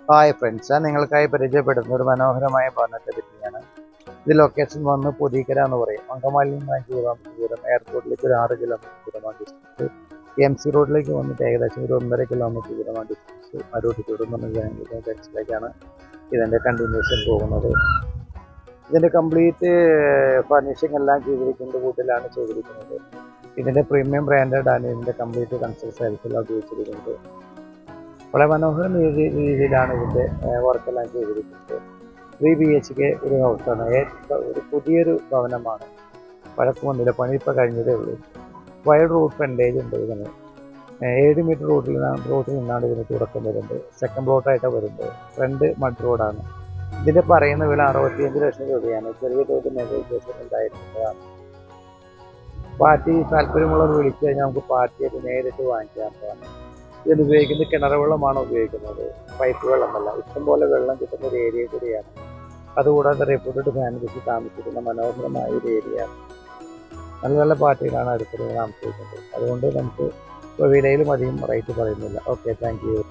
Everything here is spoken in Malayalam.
ഹായ് ഫ്രണ്ട്സ്, ഞാൻ നിങ്ങൾക്കായി പരിചയപ്പെടുന്ന ഒരു മനോഹരമായ ഭവനത്തെ പറ്റിയാണ്. ഇത് ലൊക്കേഷൻ വന്ന് പൊതിക്കര എന്ന് പറയും. അങ്കമാലിയിൽ നിന്ന് 5 കിലോമീറ്റർ ദൂരം, എയർപോർട്ടിലേക്ക് ഒരു 6 കിലോമീറ്റർ ദൂരമാണ് ഡിസ്റ്റൻസ്. MC റോഡിലേക്ക് വന്നിട്ട് ഏകദേശം ഒരു 1.5 കിലോമീറ്റർ ദൂരമാണ് ഡിസ്റ്റൻസ്. അരൂട്ടിത്തോട് എന്ന് പറഞ്ഞ ജംഗ്ഷനിലേക്കാണ് ഇതിൻ്റെ കണ്ടിന്യൂഷൻ പോകുന്നത്. ഇതിൻ്റെ കംപ്ലീറ്റ് ഫർണിഷിംഗ് എല്ലാം ചെയ്തിരിക്കുന്നത് വീട്ടിലാണ് ചെയ്തിരിക്കുന്നത്. ഇതിൻ്റെ പ്രീമിയം ബ്രാൻഡഡ് ആണ് ഇതിൻ്റെ കംപ്ലീറ്റ് കൺസ്ട്രക്ഷൻ സർവീസെല്ലാം ഉപയോഗിച്ചിരിക്കുന്നത്. വളരെ മനോഹരം രീതിയിലാണ് ഇതിൻ്റെ വർക്കെല്ലാം ചെയ്തിരിക്കുന്നത്. 3 BHK ഒരു ഹൗസാണ്. ഒരു പുതിയൊരു ഭവനമാണ്. പഴക്കമൊന്നുമില്ല, പണി ഇപ്പോൾ കഴിഞ്ഞതേ ഉള്ളൂ. വൈഡ് റോഡ് ഫ്രണ്ടേജ് ഉണ്ട് ഇതിന്. 7 മീറ്റർ റോഡിൽ നിന്നാണ് ഇതിന് തുടക്കം വരുന്നത്. സെക്കൻഡ് പ്ലോട്ടായിട്ടാണ് വരുന്നത്. ഫ്രണ്ട് മഡ് റോഡാണ്. ഇതിൻ്റെ പറയുന്ന വില 65 ലക്ഷം രൂപയാണ്. ചെറിയ തോതിൽ നെഗോഷിയേഷൻ ഉണ്ടായിരിക്കുന്നതാണ്. പാർട്ടി താല്പര്യമുള്ളവർ വിളിച്ചു കഴിഞ്ഞാൽ നമുക്ക് പാർട്ടിയായിട്ട് നേരിട്ട് വാങ്ങിക്കാവുന്നതാണ്. ഇതിൽ ഉപയോഗിക്കുന്നത് കിണർ വെള്ളമാണ് ഉപയോഗിക്കുന്നത്, പൈപ്പ് വെള്ളമല്ല. ഇഷ്ടംപോലെ വെള്ളം കിട്ടുന്ന ഒരു ഏരിയ കൂടിയാണ്. അതുകൂടാതെ റെപ്യൂട്ടഡ് ഫാമിലീസ് താമസിക്കുന്ന മനോഹരമായ ഒരു ഏരിയയാണ്. നല്ല നല്ല പാർട്ടികളാണ് അടുത്തുള്ള താമസിക്കുന്നത്. അതുകൊണ്ട് നമുക്ക് വിലയിലും അധികം റേറ്റ് പറയുന്നില്ല. Okay, thank you.